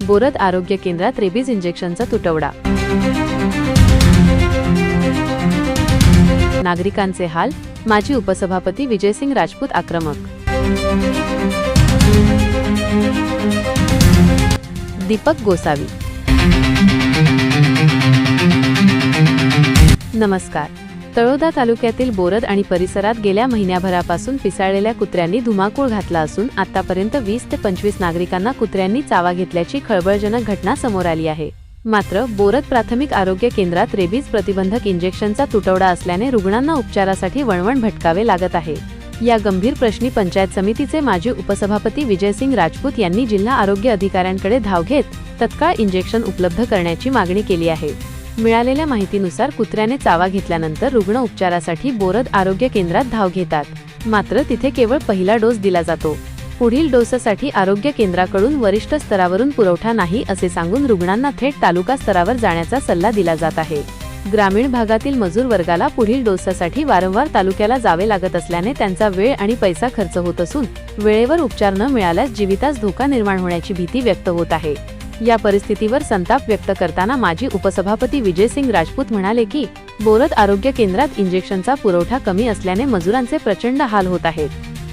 बोरद आरोग्य केंद्रात रेबीज इंजेक्शनचा तुटवडा। नागरिकांचे हाल, माजी उपसभापती विजयसिंग राजपूत आक्रमक। दीपक गोसावी। नमस्कार। तळोदा तालुक्यातील बोरद आणि परिसरात गेल्या महिन्याभरापासून पिसाळलेल्या कुत्र्यांनी धुमाकूळ घातला असून आतापर्यंत 20 ते 25 नागरिकांना कुत्र्यांनी चावा घेतल्याची खळबळजनक घटना समोर आली आहे। मात्र बोरद प्राथमिक आरोग्य केंद्रात रेबीज प्रतिबंधक इंजेक्शनचा तुटवडा असल्याने रुग्णांना उपचारासाठी वणवण भटकावे लागत आहे। या गंभीर प्रश्नी पंचायत समितीचे माजी उपसभापती विजयसिंग राजपूत यांनी जिल्हा आरोग्य अधिकाऱ्यांकडे धाव घेत तत्काळ इंजेक्शन उपलब्ध करण्याची मागणी केली आहे। मिळालेल्या माहितीनुसार कुत्र्याने चावा घेतल्यानंतर रुग्ण उपचारासाठी बोरद आरोग्य केंद्रात धाव घेतात, मात्र तिथे केवळ पहिला डोस दिला जातो। पुढील डोससाठी आरोग्य केंद्राकडून वरिष्ठ स्तरावरून पुरवठा नाही असे सांगून रुग्णांना थेट तालुका स्तरावर जाण्याचा सल्ला दिला जात आहे। ग्रामीण भागातील मजूर वर्गाला पुढील डोससाठी वारंवार तालुक्याला जावे लागत असल्याने त्यांचा वेळ आणि पैसा खर्च होत असून वेळेवर उपचार न मिळाल्यास जीवितास धोका निर्माण होण्याची भीती व्यक्त होत आहे। या परिस्थितीवर संताप व्यक्त करताना माजी उपसभापती विजयसिंग राजपूत म्हणाले की बोरद आरोग्य केंद्रात इंजेक्शनचा पुरवठा कमी असल्याने मजुरांचे प्रचंड हाल होत आहेत।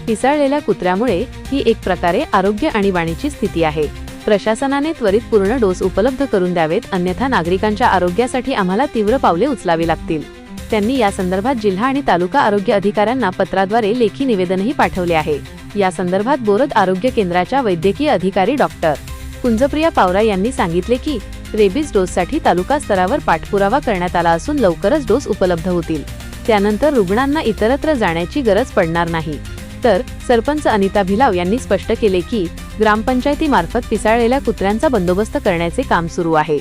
पिसाळलेल्या कुत्र्यामुळे ही एक प्रकारे आरोग्य आणीबाणीची स्थिती आहे। प्रशासनाने त्वरित पूर्ण डोस उपलब्ध करून द्यावेत, अन्यथा नागरिकांच्या आरोग्यासाठी आम्हाला तीव्र पावले उचलावी लागतील। त्यांनी या संदर्भात जिल्हा आणि तालुका आरोग्य अधिकाऱ्यांना पत्राद्वारे लेखी निवेदनही पाठवले आहे। या संदर्भात बोरद आरोग्य केंद्राच्या वैद्यकीय अधिकारी डॉक्टर कुंजप्रिया पावरा यांनी सांगितले की रेबीज डोससाठी तालुका स्तरावर पाठपुरावा करण्यात आला असून लवकरच डोस उपलब्ध होतील। त्यानंतर रुग्णांना इतरत्र जाण्याची गरज पडणार नाही। तर सरपंच अनिता भिलाव यांनी स्पष्ट केले की ग्रामपंचायतीमार्फत पिसाळलेल्या कुत्र्यांचा बंदोबस्त करण्याचे काम सुरू आहे।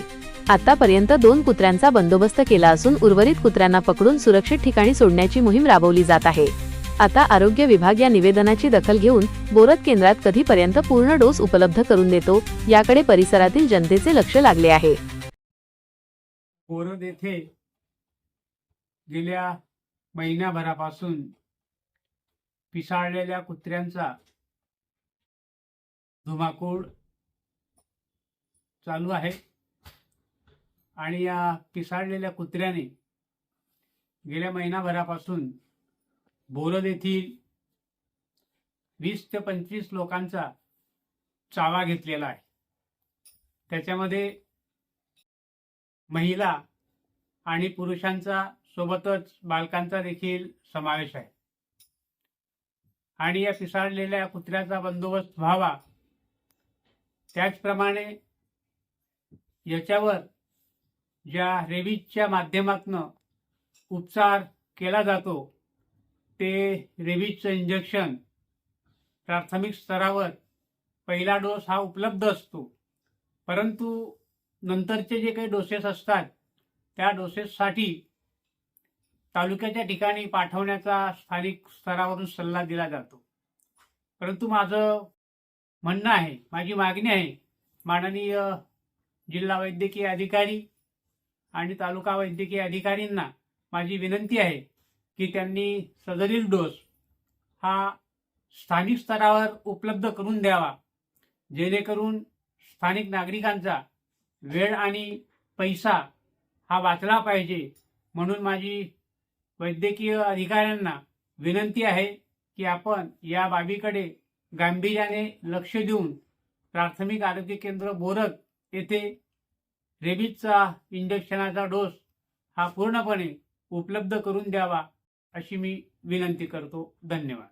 आतापर्यंत 2 कुत्र्यांचा बंदोबस्त केला असून उर्वरित कुत्र्यांना पकडून सुरक्षित ठिकाणी सोडण्याची मोहीम राबवली जात आहे। आता आरोग्य विभाग या निवेदनाची दखल घेऊन बोरद केंद्रात कधीपर्यंत पूर्ण डोस उपलब्ध करून देतो याकडे परिसरातील जनतेचे लक्ष लागले आहे। बोरद येथे गेल्या महिन्याभरापासून पिसाळलेल्या कुत्र्यांचा धुमाकूळ चालू आहे आणि या पिसाळलेल्या कुत्र्याने गेल्या महिनाभरापासून बोरद येथील 20 ते 25 लोकांचा चावा घेतलेला आहे। त्याच्यामध्ये महिला आणि पुरुषांचा सोबतच बालकांचा देखील समावेश आहे आणि या पिसाळलेल्या कुत्र्याचा बंदोबस्त व्हावा, त्याचप्रमाणे याच्यावर ज्या रेबीजच्या माध्यमातून उपचार केला जातो ते रेबीजचं इंजेक्शन प्राथमिक स्तरावर पहिला डोस हा उपलब्ध असतो, परंतु नंतरचे जे काही डोसेस असतात त्या डोसेससाठी तालुक्याच्या ठिकाणी पाठवण्याचा स्थानिक स्तरावरून सल्ला दिला जातो। परंतु माझं म्हणणं आहे, माझी मागणी आहे, माननीय जिल्हा वैद्यकीय अधिकारी आणि तालुका वैद्यकीय अधिकारींना माझी विनंती आहे की त्यांनी सदरील डोस हा स्थानिक स्तरावर उपलब्ध करून द्यावा, जेणेकरून स्थानिक नागरिकांचा वेळ आणि पैसा हा वाचला पाहिजे। म्हणून माझी वैद्यकीय अधिकाऱ्यांना विनंती आहे की आपण या बाबीकडे गांभीर्याने लक्ष देऊन प्राथमिक आरोग्य केंद्र बोरद येथे रेबीजचा इंजेक्शनाचा डोस हा पूर्णपणे उपलब्ध करून द्यावा अशी मी विनंती करतो। धन्यवाद।